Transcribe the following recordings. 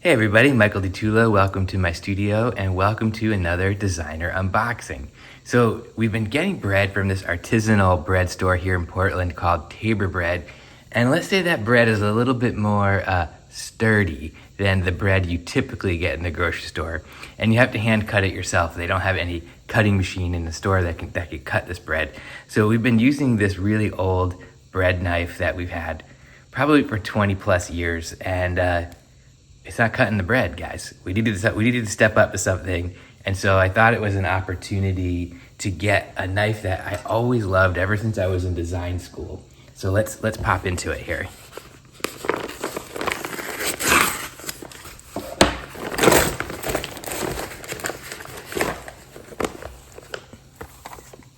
Hey everybody, Michael DiTullo. Welcome to my studio and welcome to another designer unboxing. So we've been getting bread from this artisanal bread store here in Portland called Tabor Bread. And let's say that bread is a little bit more sturdy than the bread you typically get in the grocery store. And you have to hand cut it yourself. They don't have any cutting machine in the store that can cut this bread. So we've been using this really old bread knife that we've had probably for 20 plus years. And it's not cutting the bread, guys. We needed to step up to something. And so I thought it was an opportunity to get a knife that I always loved ever since I was in design school. So let's pop into it here.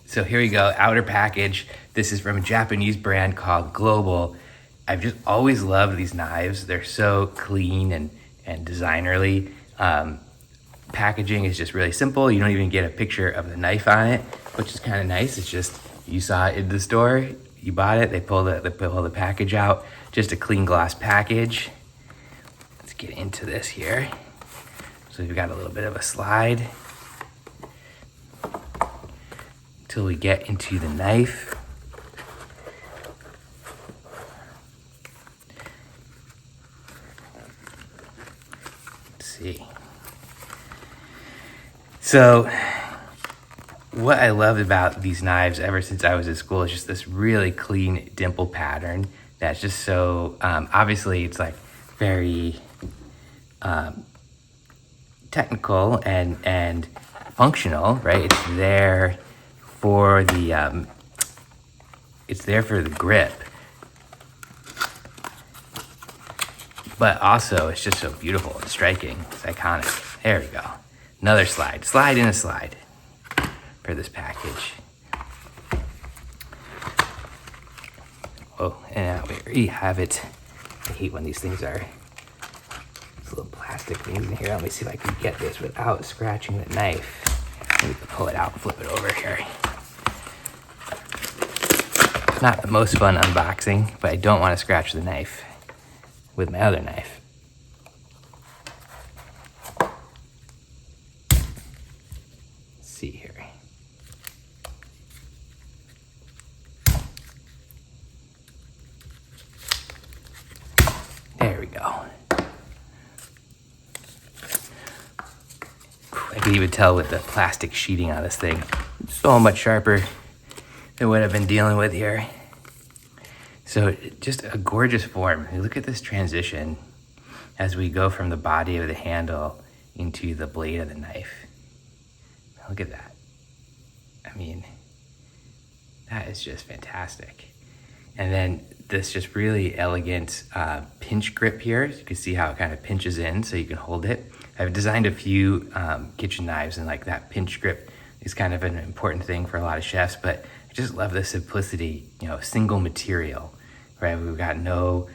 So here we go, outer package. This is from a Japanese brand called Global. I've just always loved these knives. They're so clean and designerly. Packaging is just really simple. You don't even get a picture of the knife on it, which is kind of nice. It's just, you saw it in the store, you bought it, they pull the package out, just a clean gloss package. Let's get into this here. So we've got a little bit of a slide until we get into the knife. See. So what I loved about these knives ever since I was in school is just this really clean dimple pattern that's just so obviously it's like very technical and functional, right? It's there for the grip, but also it's just so beautiful and striking. It's iconic. There we go. Another slide in a slide for this package. Oh, and we have it. I hate when these things are, these little plastic things in here. Let me see if I can get this without scratching the knife. Let me pull it out and flip it over here. Not the most fun unboxing, but I don't want to scratch the knife with my other knife. Let's see here. There we go. I can even tell with the plastic sheeting on this thing, so much sharper than what I've been dealing with here. So just a gorgeous form. Look at this transition as we go from the body of the handle into the blade of the knife. Look at that. I mean, that is just fantastic. And then this just really elegant pinch grip here. You can see how it kind of pinches in so you can hold it. I've designed a few kitchen knives, and like that pinch grip is kind of an important thing for a lot of chefs, but I just love the simplicity, single material. Right, we've got no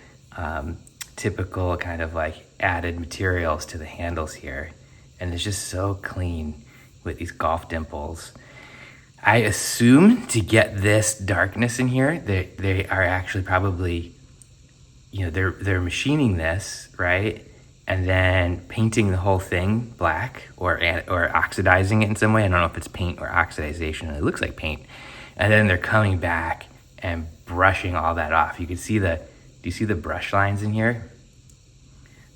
typical kind of like added materials to the handles here. And it's just so clean with these golf dimples. I assume to get this darkness in here, they are actually probably, they're machining this, right? And then painting the whole thing black or oxidizing it in some way. I don't know if it's paint or oxidization. It looks like paint. And then they're coming back and brushing all that off. You can see do you see the brush lines in here?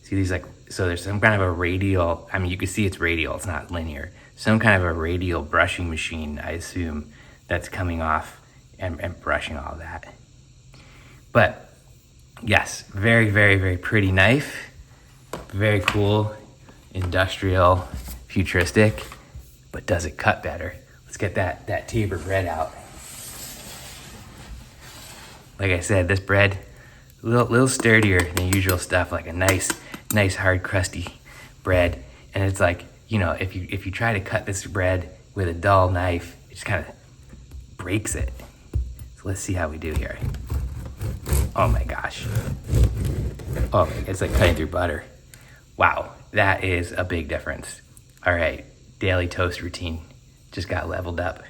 See these so there's some kind of a radial, you can see it's radial, it's not linear. Some kind of a radial brushing machine, I assume, that's coming off and brushing all that. But yes, very, very, very pretty knife. Very cool, industrial, futuristic, but does it cut better? Let's get that Tabor bread out. Like I said, this bread, a little sturdier than usual stuff, like a nice hard crusty bread. And it's like, if you try to cut this bread with a dull knife, it just kind of breaks it. So let's see how we do here. Oh my gosh. Oh, it's like cutting through butter. Wow, that is a big difference. All right, daily toast routine just got leveled up.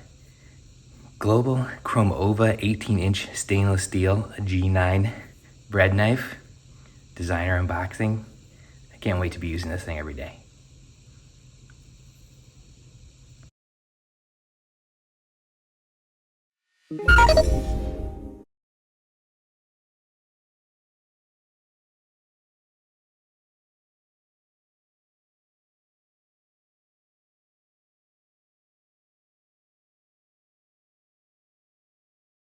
Global Cromova 18-inch stainless steel G9 bread knife. Designer unboxing. can't wait to be using this thing every day.